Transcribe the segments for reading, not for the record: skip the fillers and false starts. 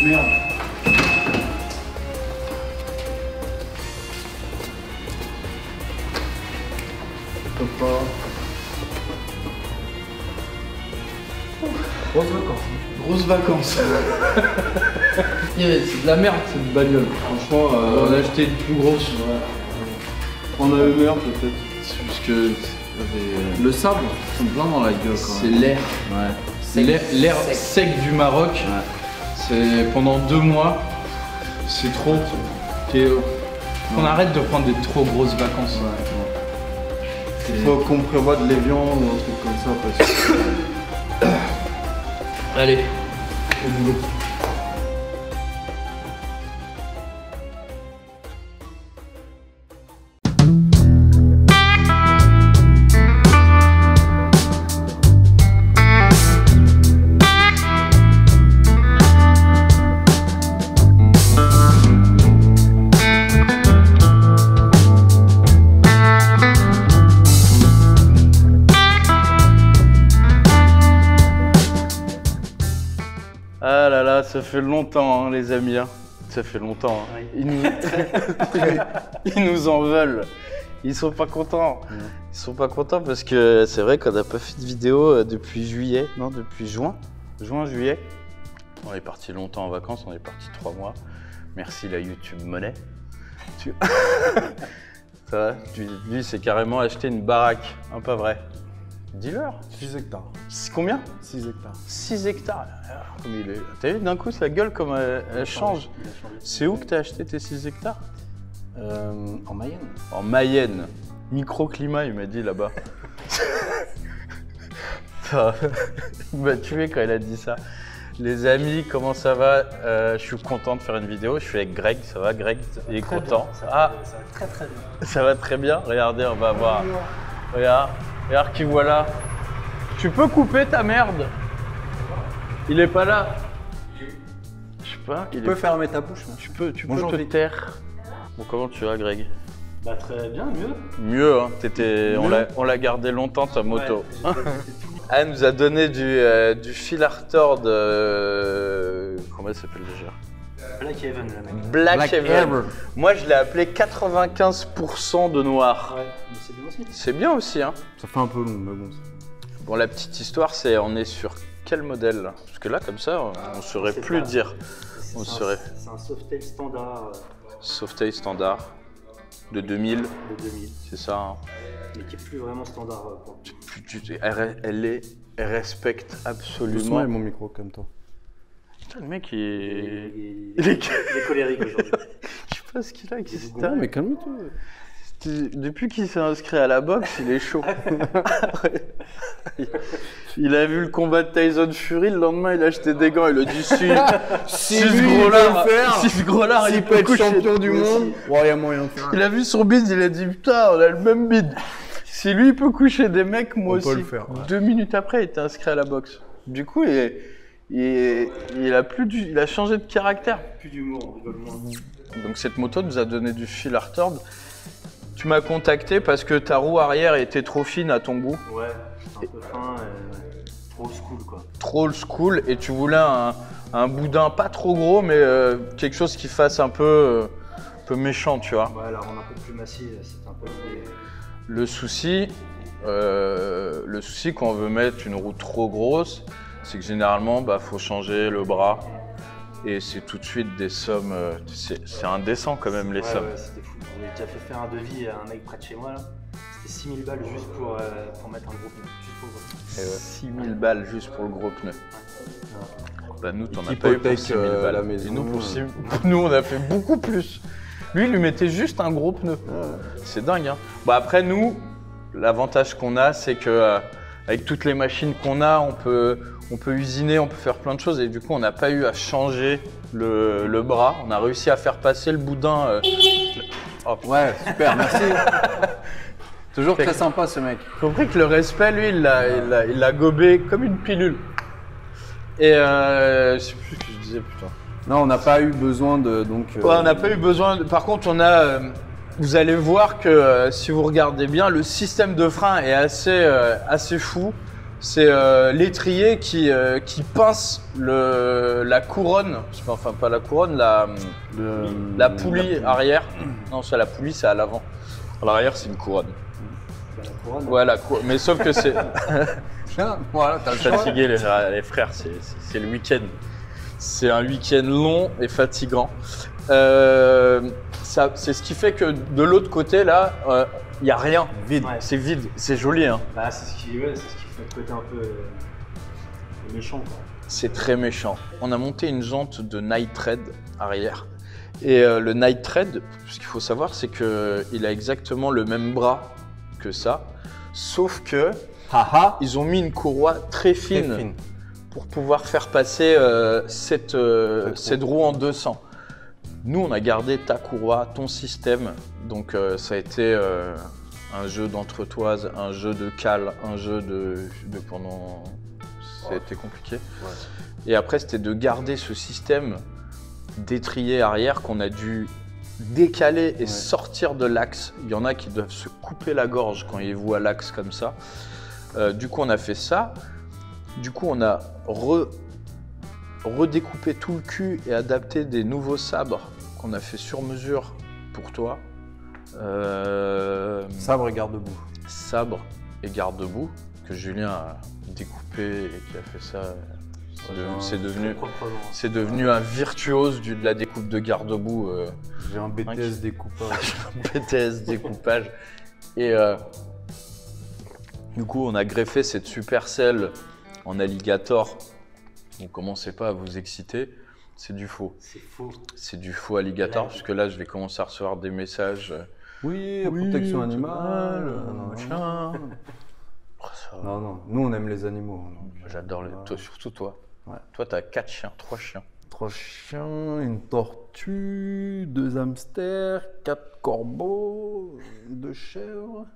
Merde. Je peux pas. Grosse vacances. Grosse vacances. C'est de la merde cette bagnole. Franchement, on a acheté une plus grosse. Ouais. On a Hummer peut-être. Parce que le sable, ils sont plein dans la gueule. C'est l'air. Ouais. C'est l'air sec du Maroc. Ouais. C'est pendant 2 mois. C'est trop. On arrête de prendre des trop grosses vacances. Ouais. Il faut qu'on prévoie de l'évian ou un truc comme ça. Parce que... Allez, au boulot. Ah là là, ça fait longtemps hein, les amis, hein. Ça fait longtemps. Hein. Oui. Ils nous en veulent. Ils sont pas contents. Ils sont pas contents parce que c'est vrai qu'on n'a pas fait de vidéo depuis juillet, non depuis juin, juillet. On est parti longtemps en vacances, on est parti 3 mois. Merci la YouTube Money. Ça va, lui c'est carrément acheté une baraque, hein, pas vrai. Dis-leur. 6 hectares. Combien? 6 hectares. 6 hectares. Comme il est. T'as vu d'un coup sa gueule comme elle change. C'est où que t'as acheté tes 6 hectares? En Mayenne. En Mayenne. Microclimat, il m'a dit là-bas. Il m'a tué quand il a dit ça. Les amis, comment ça va? Je suis content de faire une vidéo. Je suis avec Greg. Ça va, Greg? Il est content. Ça va très très bien. Ça va très bien. Regardez, on va voir. Regarde qui voilà. Tu peux couper ta merde? Il est pas là. Je sais pas. Tu peux fermer ta bouche. Tu peux te taire. Bon, comment tu vas, Greg? Bah très bien, mieux. Mieux, hein. On l'a gardé longtemps ta moto. Ouais, elle nous a donné du fil à retordre comment elle s'appelle déjà? Black Heaven, la mec. Black Heaven. Moi, je l'ai appelé 95% de noir. Ouais, mais c'est bien aussi. C'est bien aussi, hein. Ça fait un peu long, mais bon. Bon, la petite histoire, c'est on est sur quel modèle là? Parce que là, comme ça, on saurait plus dire. C'est un Softail standard. Softail standard de 2000. De 2000. C'est ça. Hein. Mais qui est plus vraiment standard. Elle respecte absolument. Doucement avec mon micro comme toi. Putain, le mec, il est colérique aujourd'hui. Je sais pas ce qu'il a avec ses Non, mais calme-toi. Depuis qu'il s'est inscrit à la boxe, il est chaud. Il a vu le combat de Tyson Fury, le lendemain il a acheté des gants, il a dit si ce gros-là, il peut être champion du monde. Ouais, y a moyen de faire. Il a vu son bide, il a dit putain, on a le même bide. Si lui il peut coucher des mecs, moi aussi. On peut le faire, ouais. 2 minutes après, il était inscrit à la boxe. Du coup, il a changé de caractère. Plus d'humour, on rigole moins. Donc cette moto nous a donné du fil à retordre. Tu m'as contacté parce que ta roue arrière était trop fine à ton goût. Ouais, un peu fin, trop old school quoi. Trop old school et tu voulais un boudin pas trop gros mais quelque chose qui fasse un peu méchant, tu vois. Ouais, la rendre un peu plus massive, c'est un peu l'idée. Le souci quand on veut mettre une roue trop grosse, c'est que généralement faut changer le bras et c'est tout de suite des sommes, c'est indécent quand même les sommes. Ouais, c'était fou. J'ai déjà fait faire un devis à un mec près de chez moi là. C'était 6 000 balles juste pour mettre un gros pneu. Juste pour le 6 000 balles juste pour le gros pneu. Ouais. Bah nous t'en as pas eu pour 6 000 balles. La maison. Et nous on a fait beaucoup plus. Lui il lui mettait juste un gros pneu. C'est dingue hein. Bah après nous, l'avantage qu'on a c'est que avec toutes les machines qu'on a, on peut usiner, on peut faire plein de choses et du coup on n'a pas eu à changer le bras. On a réussi à faire passer le boudin. Oh, ouais, super, merci. Toujours très sympa ce mec. Compris que le respect, lui, il l'a gobé comme une pilule. Et je sais plus ce que je disais, putain. Non, on n'a pas eu besoin de Ouais, on n'a pas eu besoin. Par contre, on a. Vous allez voir que si vous regardez bien, le système de frein est assez fou. C'est l'étrier qui pince la couronne, enfin pas la couronne, la poulie arrière. Non, c'est la poulie, c'est à l'avant. À l'arrière, c'est une couronne. La couronne. Ouais, mais sauf que c'est... Voilà, t'as le choix. Fatigué les frères, c'est le week-end. C'est un week-end long et fatigant. C'est ce qui fait que de l'autre côté, là, il n'y a rien. Vide. Ouais. C'est vide, c'est joli. Hein. Bah, c'est ce qui fait le côté un peu méchant, quoi. C'est très méchant. On a monté une jante de Night Tread arrière. Et le Night Tread, ce qu'il faut savoir, c'est qu'il a exactement le même bras que ça, sauf que ils ont mis une courroie très fine pour pouvoir faire passer cette roue en 200. Nous, on a gardé ta courroie, ton système, donc ça a été un jeu d'entretoise, un jeu de cale, un jeu de pendant... Ça a été compliqué. Ouais. Et après, c'était de garder ce système d'étrier arrière qu'on a dû décaler et sortir de l'axe. Il y en a qui doivent se couper la gorge quand ils voient l'axe comme ça. Du coup, on a fait ça. Du coup, on a redécoupé tout le cul et adapté des nouveaux sabres qu'on a fait sur mesure pour toi. Sabre et garde-boue. Sabre et garde-boue que Julien a découpé et qui a fait ça. C'est devenu un virtuose de la découpe de garde-boue. J'ai un BTS découpage. BTS découpage. Et du coup, on a greffé cette supercelle en alligator. Donc, commencez pas à vous exciter. C'est du faux. C'est faux. C'est du faux alligator, parce que là, je vais commencer à recevoir des messages. Oui, protection animale. Non, nous on aime les animaux. J'adore toi, surtout toi. Ouais. Toi, t'as 4 chiens, 3 chiens. 3 chiens, une tortue, 2 hamsters, 4 corbeaux, 2 chèvres.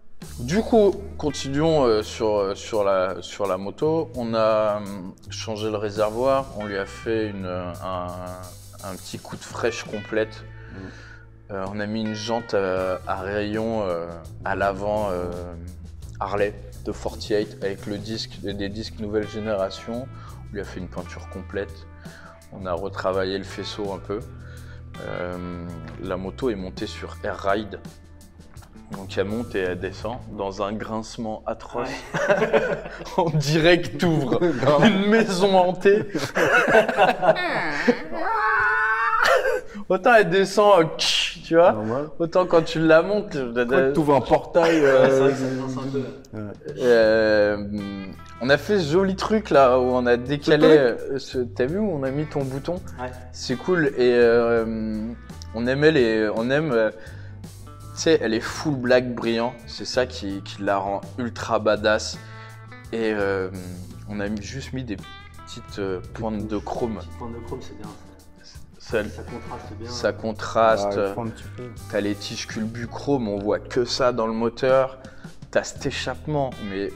Du coup, continuons sur la moto. On a changé le réservoir, on lui a fait un petit coup de fraîche complète. On a mis une jante à rayon à l'avant Harley de 48 avec des disques nouvelle génération. On lui a fait une peinture complète. On a retravaillé le faisceau un peu. La moto est montée sur Air Ride. Donc elle monte et elle descend dans un grincement atroce. Ouais. On dirait que t'ouvres une maison hantée. Autant elle descend, tu vois. Normal. Autant quand tu la montes, tu ouvres un portail. On a fait ce joli truc là où on a décalé. T'as vu où on a mis ton bouton? Ouais. C'est cool et on aime. Tu sais, elle est full black brillant, c'est ça qui la rend ultra badass. Et on a juste mis des petites pointes de chrome. Petites pointes de chrome, c'est bien. Ça contraste bien. Ça contraste. T'as les tiges culbuchrome, on voit que ça dans le moteur. T'as cet échappement, mais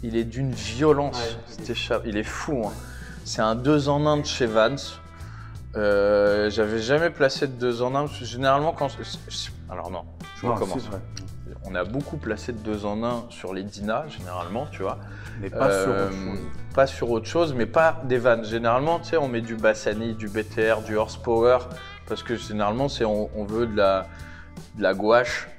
il est d'une violence. Il est fou. Hein. C'est un 2 en 1 de chez Vans. J'avais jamais placé de 2 en 1. Généralement, alors non, je recommence. On a beaucoup placé de 2 en 1 sur les Dyna, généralement, tu vois. Mais pas sur autre chose. Pas sur autre chose, mais pas des vannes. Généralement, tu sais, on met du Bassani, du BTR, du horsepower, parce que généralement, on veut de la gouache.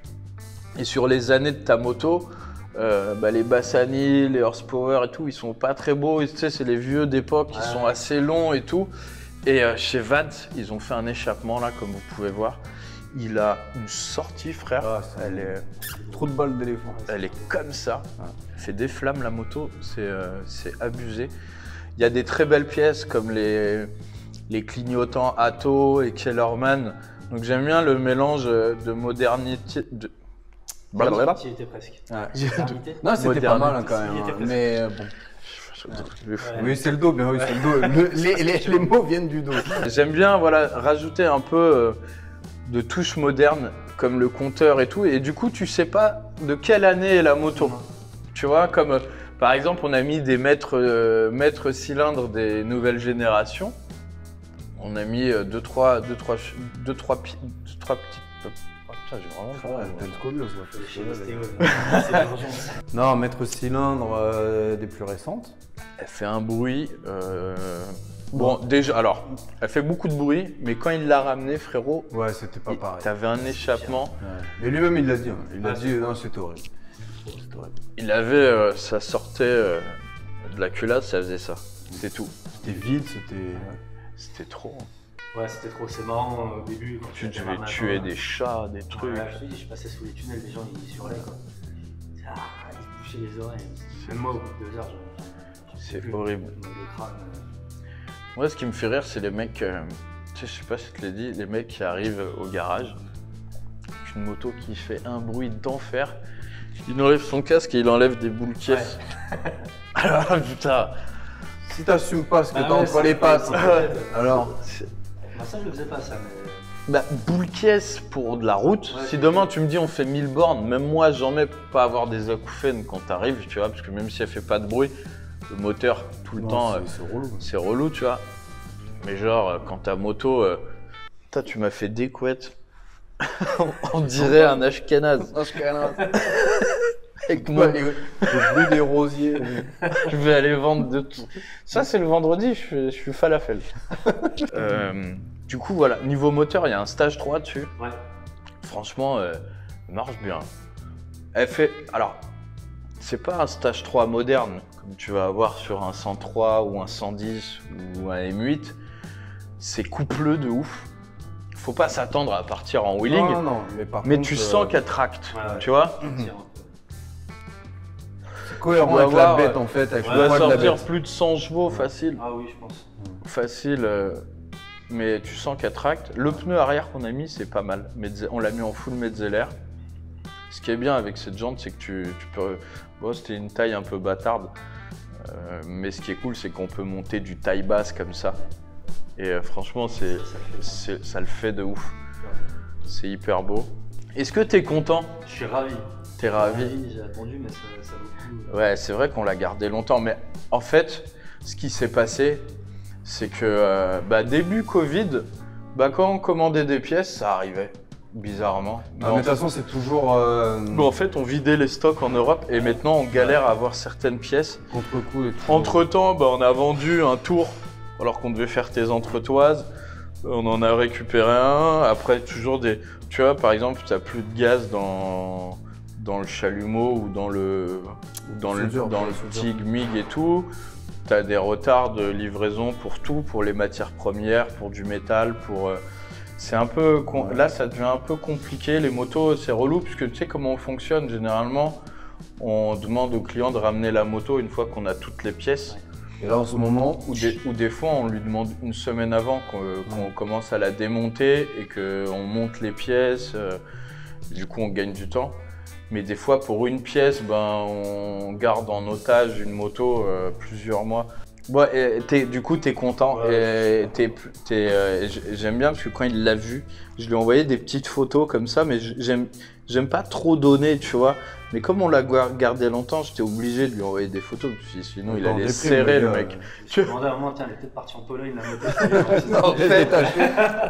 Et sur les années de ta moto, les Bassani, les horsepower et tout, ils sont pas très beaux. Tu sais, c'est les vieux d'époque, ils sont assez longs et tout. Et chez Vans, ils ont fait un échappement là, comme vous pouvez voir. Il a une sortie, frère. Elle est trop de balles d'éléphant. Elle est comme ça. Elle fait des flammes la moto, c'est abusé. Il y a des très belles pièces comme les clignotants Atto et Kellerman. Donc j'aime bien le mélange de modernité. Qui était presque. Non, c'était pas mal hein, quand même. Hein. Mais bon. Oui, c'est le dos, bien oui, c'est le dos. Les mots viennent du dos. J'aime bien rajouter un peu de touches modernes comme le compteur et tout. Et du coup, tu sais pas de quelle année est la moto. Tu vois, comme par exemple, on a mis des mètres cylindres des nouvelles générations. On a mis deux, trois petites. Putain, j'ai vraiment pas. T'as une scoliose, C'est l'urgence. Non, maître cylindre des plus récentes. Elle fait un bruit. Bon, déjà, alors, elle fait beaucoup de bruit, mais quand il l'a ramené, frérot, Ouais, c'était pas pareil. t'avais un échappement. Ouais. Mais lui-même, il l'a dit. Il a dit, non, c'est horrible. Il avait, ça sortait de la culasse, ça faisait ça. C'était tout. C'était vide, c'était. C'était trop. Ouais, c'était trop, c'est marrant au début. Quand Tu devais tuer des chats, des trucs. Ouais, je passais sous les tunnels, les gens ils hurlaient quoi. Ah, ils se bouchaient les oreilles. Même moi, au bout de 2 heures, C'est horrible. Le crâne. Moi, ce qui me fait rire, c'est les mecs, tu sais, je sais pas si je te l'ai dit, les mecs qui arrivent au garage, avec une moto qui fait un bruit d'enfer, il enlève son casque et il enlève des boules caisses. Ouais. Alors, putain. Si t'assumes pas ce que t'as entre les pattes, alors. Bah, ça, je le faisais pas, ça, mais. Bah, boule caisse pour de la route. Ouais, si demain tu me dis on fait 1000 bornes, même moi j'en mets pour pas avoir des acouphènes quand t'arrives, tu vois, parce que même si elle fait pas de bruit, le moteur tout le temps, c'est relou, tu vois. Mais genre, quand ta moto, tu m'as fait des couettes. On dirait un Ashkenaz. Avec moi, le bruit des rosiers. Je vais aller vendre de tout. Ça, c'est le vendredi, je suis falafel. Du coup, voilà, niveau moteur, il y a un stage 3 dessus. Ouais. Franchement, elle marche bien. Elle fait. Alors, c'est pas un stage 3 moderne, comme tu vas avoir sur un 103 ou un 110 ou un M8. C'est coupleux de ouf. Faut pas s'attendre à partir en wheeling. Non, mais tu sens qu'elle tracte, tu vois. C'est cohérent avec la bête en fait. Tu vas sortir plus de 100 chevaux facile. Ah oui, je pense. Facile. Mais tu sens qu'elle tracte. Le pneu arrière qu'on a mis, c'est pas mal. On l'a mis en full Metzeler. Ce qui est bien avec cette jante, c'est que tu peux. Bon, c'était une taille un peu bâtarde. Mais ce qui est cool, c'est qu'on peut monter du taille basse comme ça. Et franchement, ça le fait de ouf. C'est hyper beau. Est-ce que t'es content? Je suis ravi. T'es ravi? J'ai attendu, mais ça vaut le coup. Ouais, c'est vrai qu'on l'a gardé longtemps. Mais en fait, ce qui s'est passé, c'est que début Covid, quand on commandait des pièces, ça arrivait, bizarrement. Mais de toute façon, c'est toujours... En fait, on vidait les stocks en Europe et maintenant, on galère à avoir certaines pièces. Contre-coup et tout. Entre-temps, on a vendu un tour, alors qu'on devait faire tes entretoises. On en a récupéré un. Après, toujours des... Tu vois, par exemple, tu n'as plus de gaz dans le chalumeau ou dans le TIG, MIG et tout. Tu as des retards de livraison pour tout, pour les matières premières, pour du métal, pour... C'est un peu... Là, ça devient un peu compliqué. Les motos, c'est relou, puisque tu sais comment on fonctionne. Généralement, on demande au client de ramener la moto une fois qu'on a toutes les pièces. Et là, en ce moment... Ou des fois, on lui demande une semaine avant qu'on commence à la démonter et qu'on monte les pièces. Du coup, on gagne du temps. Mais des fois, pour une pièce, on garde en otage une moto plusieurs mois. Bon, du coup, t'es content. Ouais. J'aime bien parce que quand il l'a vu, je lui ai envoyé des petites photos comme ça, mais j'aime pas trop donner, tu vois. Mais comme on l'a gardé longtemps, j'étais obligé de lui envoyer des photos, sinon il allait serrer le mec. Je me demandais à un moment, tiens, elle est peut-être partie en Pologne, la moto.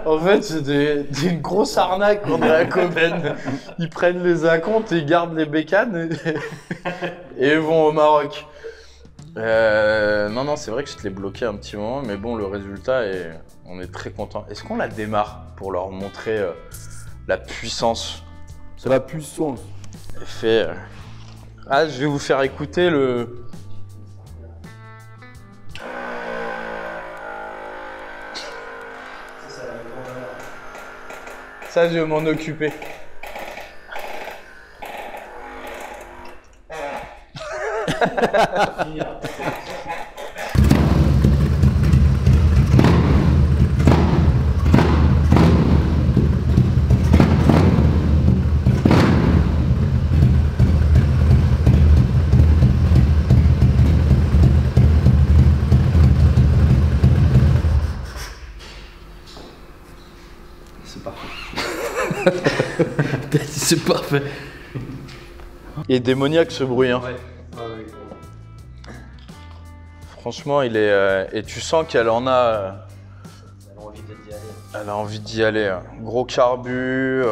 En fait, c'est une grosse arnaque qu'on a à Coben. Ils prennent les acomptes, ils gardent les bécanes et ils vont au Maroc. Non, c'est vrai que je te l'ai bloqué un petit moment, mais bon, le résultat, on est très content. Est-ce qu'on la démarre pour leur montrer la puissance? C'est la puissance. Je vais vous faire écouter le... Ça, je vais m'en occuper. C'est parfait. C'est parfait. Il est démoniaque ce bruit. Hein. Ouais. Franchement, il est. Et tu sens qu'elle en a. Elle a envie d'y aller. Elle a envie d'y aller. Gros carbu.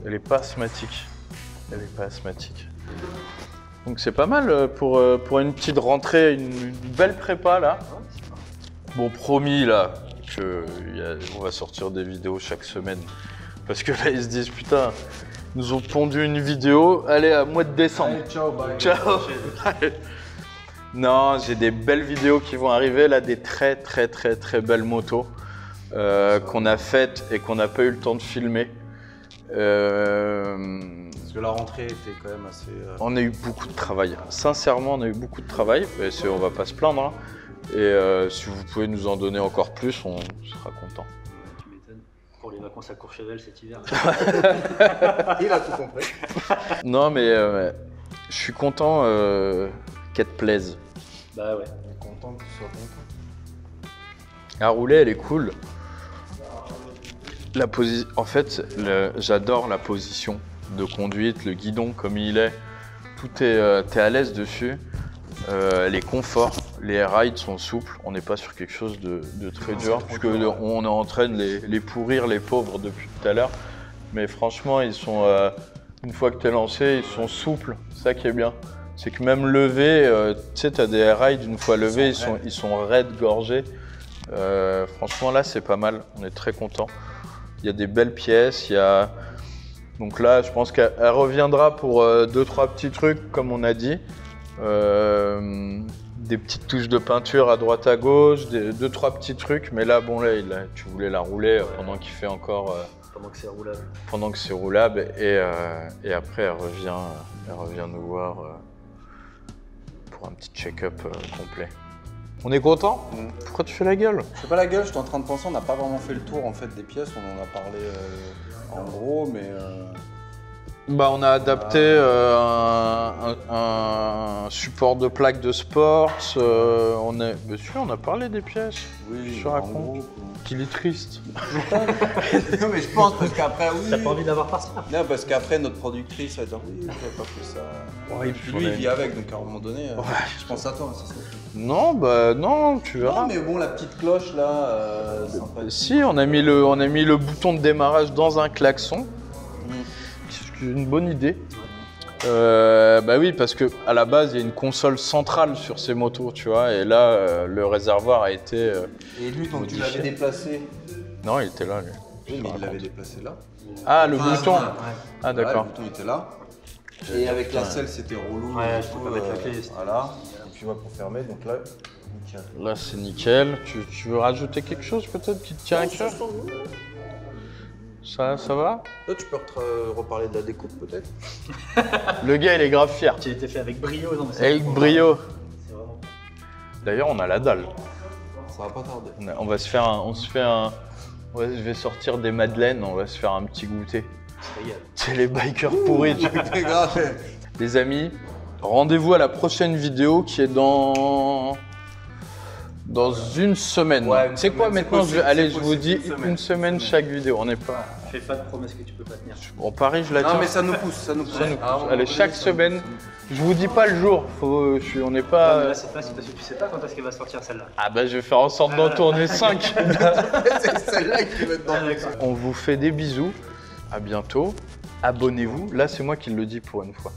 Elle est pas asthmatique. Elle est pas asthmatique. Donc c'est pas mal pour une petite rentrée, une belle prépa là. Bon, promis là, on va sortir des vidéos chaque semaine. Parce que là, ils se disent, putain, ils nous ont pondu une vidéo, allez, à mois de décembre. Allez, ciao, bye. Ciao. Non, j'ai des belles vidéos qui vont arriver, là, des très belles motos qu'on a faites et qu'on n'a pas eu le temps de filmer. Parce que la rentrée était quand même assez... On a eu beaucoup de travail. Sincèrement, on a eu beaucoup de travail. Mais on va pas se plaindre. Hein. Et si vous pouvez nous en donner encore plus, on sera content. Tu m'étonnes. Pour les vacances à Courchevel cet hiver. Il a tout compris. Non, mais je suis content qu'elle te plaise. Bah ouais. On est content que tu sois content. À rouler, elle est cool. En fait, j'adore la position de conduite, le guidon comme il est. Tout est, t'es à l'aise dessus. Les conforts, les rides sont souples. On n'est pas sur quelque chose de très dur, puisque on est en train de les pourrir, les pauvres, depuis tout à l'heure. Mais franchement, ils sont, une fois que tu es lancé, ils sont souples. C'est ça qui est bien. C'est que même levés, tu sais, tu as des rides, une fois levés, ils sont raides, gorgés. Franchement, là, c'est pas mal. On est très contents. Il y a des belles pièces. Donc là, je pense qu'elle reviendra pour 2-3 petits trucs, comme on a dit. Des petites touches de peinture à droite à gauche, 2-3 petits trucs. Mais là, bon, tu voulais la rouler pendant qu'il fait encore... pendant que c'est roulable. Pendant que c'est roulable. Et après, elle revient nous voir pour un petit check-up complet. On est content? Pourquoi tu fais la gueule? Je fais pas la gueule, je suis en train de penser, on n'a pas vraiment fait le tour en fait des pièces, on en a parlé en gros, mais... Bah, on a adapté un support de plaque de sport. On a parlé des pièces. Oui, je raconte. Qu'il est triste. Non mais je pense parce qu'après oui. T'as pas envie d'avoir pas ça? Non parce qu'après notre productrice va dire oui, j'avais pas fait ça. Ouais, et puis lui il vit avec, donc à un moment donné, je pense à toi, c'est ça. Non, bah non, tu verras. Non mais bon, la petite cloche là, sympa. Si, on a mis le bouton de démarrage dans un klaxon. C'est une bonne idée. Bah oui, parce que à la base, il y a une console centrale sur ces motos, tu vois, et là, le réservoir a été Et lui, donc tu modifié. l'avais déplacé? Non, il était là, lui. Oui, mais il l'avait déplacé là. Ah, le bouton. Ouais. Ah, d'accord. Le bouton était là. Et avec la selle, c'était relou. Ouais, je peux pas mettre la clé. Voilà. Et puis pour fermer, donc là, nickel. Là, c'est nickel. Tu veux rajouter quelque chose peut-être qui te tient à cœur? Ça va? Là, tu peux reparler de la découpe peut-être? Le gars, il est grave fier. Qui a été fait avec brio, non mais Avec brio. C'est vraiment... D'ailleurs, on a la dalle. Ça va pas tarder. On va se faire je vais sortir des madeleines, on va se faire un petit goûter. C'est les bikers pourris. C'est grave. Les amis, rendez-vous à la prochaine vidéo qui est dans une semaine. Ouais, c'est quoi maintenant? Je vous dis une semaine chaque vidéo. On n'est pas. Fais pas de promesses que tu peux pas tenir. On parie, je la tiens. Non mais ça nous pousse, ça nous pousse. Allez, chaque semaine. Je vous dis pas le jour. On n'est pas. Non, mais là, c'est facile parce que tu sais pas quand est-ce qu'elle va sortir celle-là. Ah bah je vais faire en sorte d'en tourner 5. C'est celle-là qui va être dans le mix. On vous fait des bisous. À bientôt. Abonnez-vous. Là, c'est moi qui le dis pour une fois.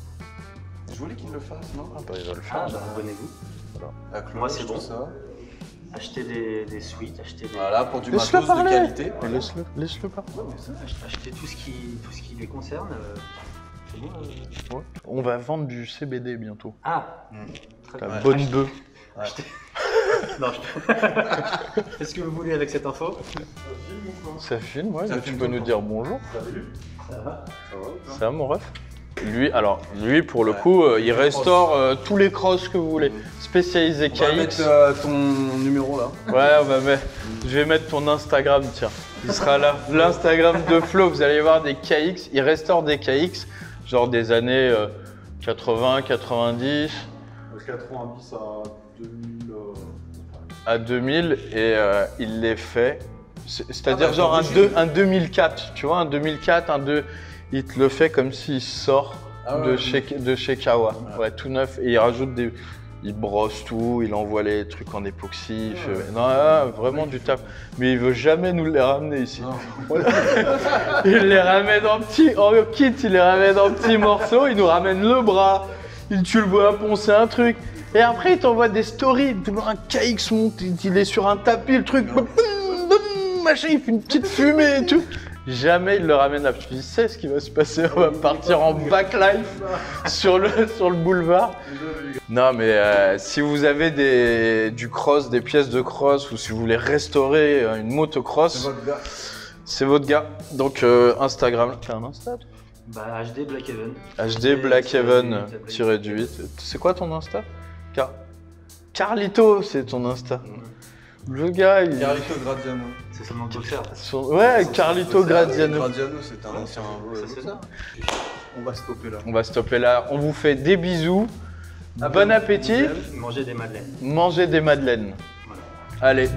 Je voulais qu'il le fasse, non? Ah bah il va le faire. Ah bah abonnez-vous. La cloche, Moi, c'est tout bon. ça. Achetez des suites, achetez des... Voilà, pour du Laisse-le matos de parler. qualité. Laisse-le parler. Achetez tout ce qui les concerne. C'est bon, Ouais. On va vendre du CBD bientôt. Ah Très La bien. bonne bœuf. Non, faites ce que vous voulez avec cette info. Ça filme, ouais. Ça Tu filme peux tout nous le dire bonjour. Ça va? Ça va mon ref? Lui, pour le coup, il restaure tous les crosses que vous voulez. Spécialisé On va KX. mettre ton numéro là. Ouais, je vais mettre ton Instagram, tiens. Il sera là. L'Instagram de Flo, vous allez voir des KX. Il restaure des KX, genre des années 80, 90. 90 à 2000. À 2000 et il les fait. C'est-à-dire bah, genre un 2004, tu vois, un 2004, il te le fait comme s'il sort de chez Kawa. Ouais, tout neuf. Et il rajoute Il brosse tout, il envoie les trucs en époxy. Non, vraiment du taf. Mais il veut jamais nous les ramener ici. Il les ramène en kit, il les ramène en petits morceaux, il nous ramène le bras. Tu le vois poncer un truc. Et après, il t'envoie des stories. Un KX monte, il est sur un tapis, le truc. Machin, il fait une petite fumée et tout. Jamais il le ramène à. Je sais ce qui va se passer. On va partir en backlife sur le boulevard. Non, mais si vous avez du cross, des pièces de cross, ou si vous voulez restaurer une motocross, c'est votre gars. Donc Instagram. T'as un Insta? Bah HD Blackhaven. HD Blackhaven-8. C'est quoi ton Insta? Carlito, c'est ton Insta. Le gars, il... Carlito Graziano. C'est seulement de le faire. Ouais, Carlito Graziano. Graziano, c'est un ancien. C'est ça. On va stopper là. On va stopper là. On vous fait des bisous. Bon appétit. Mangez des madeleines. Mangez des madeleines. Voilà. Allez.